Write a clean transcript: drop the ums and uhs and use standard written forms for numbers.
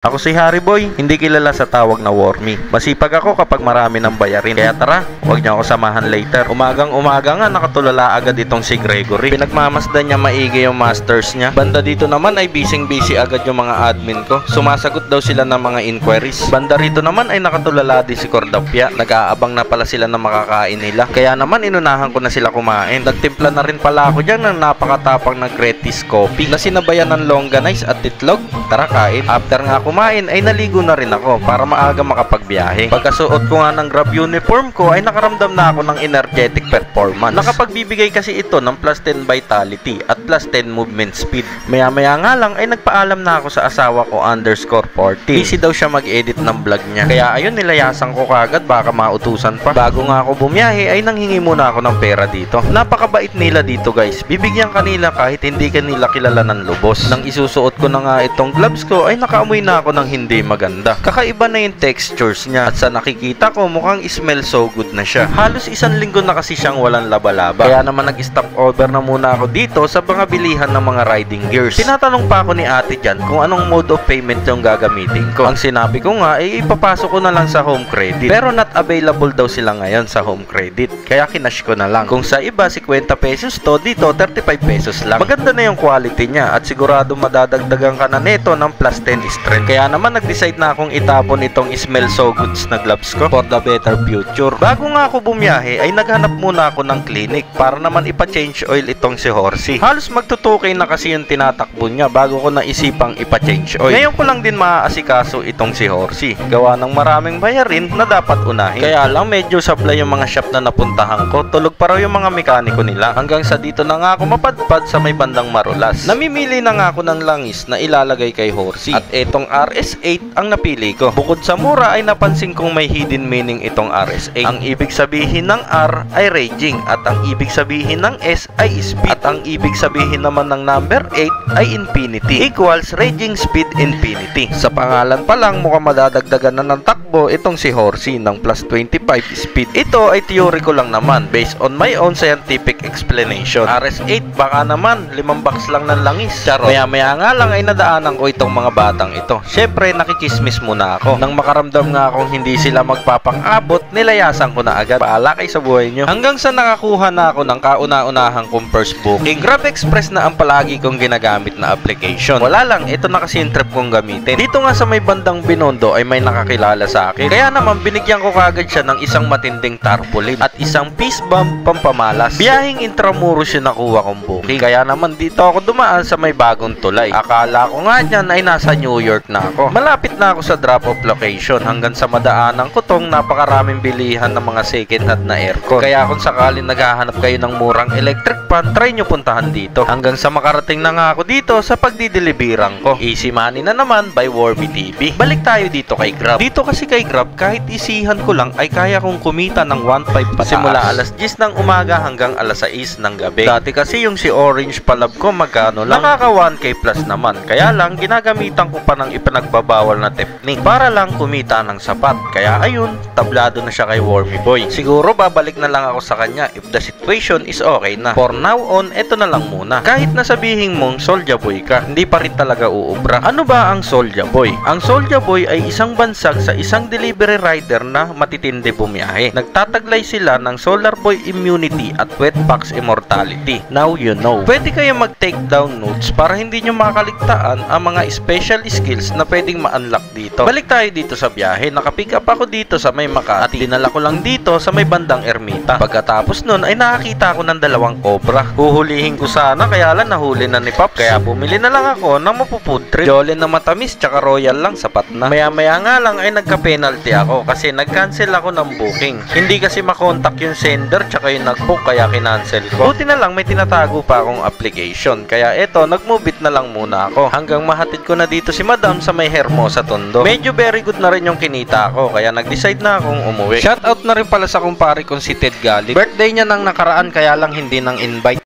Ako si Harry Boy, hindi kilala sa tawag na Wormy. Masipag ako kapag marami ng bayarin. Kaya tara, huwag niyo ako samahan later. Umagang-umaga nga nakatulala agad itong si Gregory. Pinagmamasdan niya maigi yung masters niya. Banda dito naman ay busy agad yung mga admin ko. Sumasagot daw sila ng mga inquiries. Banda rito naman ay nakatulala din si Cordapia. Nag-aabang na pala sila ng makakain nila. Kaya naman inunahan ko na sila kumain. Nagtimpla na rin pala ako dyan ng napakatapang na Gretis coffee na sinabayan ng longganise at titlog. Tara kain. After nga kumain ay naligo na rin ako para maaga makapagbiyahe. Pagkasuot ko nga ng Grab uniform ko ay nakaramdam na ako ng energetic performance. Nakapagbibigay kasi ito ng plus 10 vitality at plus 10 movement speed. Maya nga lang ay nagpaalam na ako sa asawa ko _40. Busy daw siya mag-edit ng vlog niya. Kaya ayun, nilayasan ko kagad baka mautusan pa. Bago nga ako bumiyahe ay nanghingi muna ako ng pera dito. Napakabait nila dito guys. Bibigyan kanila kahit hindi kanila kilala ng lubos. Nang isusuot ko na nga itong gloves ko ay nakaamoy na ako ng hindi maganda. Kakaiba na yung textures niya at sa nakikita ko mukhang smell so good na siya. Halos 1 linggo na kasi siyang walang laba-laba. Kaya naman nag-stop over na muna ako dito sa mga bilihan ng mga riding gears. Tinatanong pa ako ni ate dyan kung anong mode of payment yung gagamitin ko. Ang sinabi ko nga ay ipapasok ko na lang sa home credit. Pero not available daw sila ngayon sa home credit. Kaya kinash ko na lang. Kung sa iba 50 pesos to, dito 35 pesos lang. Maganda na yung quality niya at sigurado madadagdagan ka na neto ng plus 10 strength. Kaya naman nag-decide na akong itapon itong smell so goods na gloves ko for the better future. Bago nga ako bumiyahe ay naghanap muna ako ng clinic para naman ipa-change oil itong si Horsey. Halos magtutukay na kasi yung tinatakbo niya bago ko naisipang ipa-change oil. Ngayon ko lang din maaasikaso itong si Horsey. Gawa ng maraming bayarin na dapat unahin. Kaya lang medyo sablay yung mga shop na napuntahan ko. Tulog pa raw yung mga mekaniko nila. Hanggang sa dito na nga ako mapadpad sa may bandang Marulas. Namimili na nga ako ng langis na ilalagay kay Horsey. At etong RS8 ang napili ko. Bukod sa mura ay napansin kong may hidden meaning itong RS8. Ang ibig sabihin ng R ay raging at ang ibig sabihin ng S ay speed at ang ibig sabihin naman ng number 8 ay infinity equals raging speed infinity. Sa pangalan pa lang mukhang madadagdagan na ng takbo itong si Horsey ng plus 25 speed. Ito ay theory ko lang naman based on my own scientific explanation. RS8 baka naman 5 box lang ng langis. Charot. Maya nga lang ay nadaanan ko itong mga batang ito. Syempre nakikismis muna ako. Nang makaramdam nga akong hindi sila magpapang-abot, nilayasan ko na agad. Bahala kayo sa buhay nyo. Hanggang sa nakakuha na ako ng kauna-unahang kong first booking. Grab Express na ang palagi kong ginagamit na application. Wala lang, ito na kasi yung trip kong gamitin. Dito nga sa may bandang Binondo ay may nakakilala sa akin. Kaya naman binigyan ko kagad siya ng isang matinding tarpaulin at isang peace bomb pampamalas. Biyahing Intramuros yung nakuha kong booking. Kaya naman dito ako dumaan sa may bagong tulay. Akala ko nga dyan ay nasa New York na ako. Malapit na ako sa drop-off location hanggang sa madaanan ko tong napakaraming bilihan ng mga second hand na aircon. Kaya kung sakaling naghahanap kayo ng murang electric fan, try nyo puntahan dito. Hanggang sa makarating na nga ako dito sa pagdideliveran ko. Easy money na naman by Wormy TV. Balik tayo dito kay Grab. Dito kasi kay Grab kahit isihan ko lang ay kaya kong kumita ng 1.5 pataas. Simula alas 10 ng umaga hanggang alas 6 ng gabi. Dati kasi yung si Orange Palab ko magkano lang. Nakaka 1K plus naman. Kaya lang ginagamitan ko pa ng ipinagbabawal na technique para lang kumita ng sapat. Kaya ayun, tablado na siya kay Wormy Boy. Siguro babalik na lang ako sa kanya if the situation is okay na. For now on, eto na lang muna. Kahit na sabihin mong Soulja Boy ka, hindi pa rin talaga uubra. Ano ba ang Soulja Boy? Ang Soulja Boy ay isang bansag sa isang delivery rider na matitindi bumiyahe. Nagtataglay sila ng Solar Boy Immunity at Wetbox Immortality. Now you know. Pwede kayo mag-take down notes para hindi nyo makaligtaan ang mga special skills na pwedeng ma-unlock dito. Balik tayo dito sa biyahe. Nakapick up ako dito sa may Makati. Dinala ko lang dito sa may bandang Ermita. Pagkatapos nun ay nakakita ako ng 2 cobra. Huhulihin ko sana kaya lang nahuli na ni Pop. Kaya bumili na lang ako ng mapufood trip. Jolly na matamis tsaka royal lang sapat na. Maya nga lang ay nagka-penalty ako kasi nag-cancel ako ng booking. Hindi kasi makontak yung sender tsaka yung nag-book kaya kinancel ko. Buti na lang may tinatago pa akong application. Kaya eto, nag-move it na lang muna ako. Hanggang mahatid ko na dito si Madam sa may Hermosa Tondo. Medyo very good na rin yung kinita ko kaya nag-decide na akong umuwi. Shoutout na rin pala sa kumpare kong si Ted Galit. Birthday niya nang nakaraan kaya lang hindi nang invite.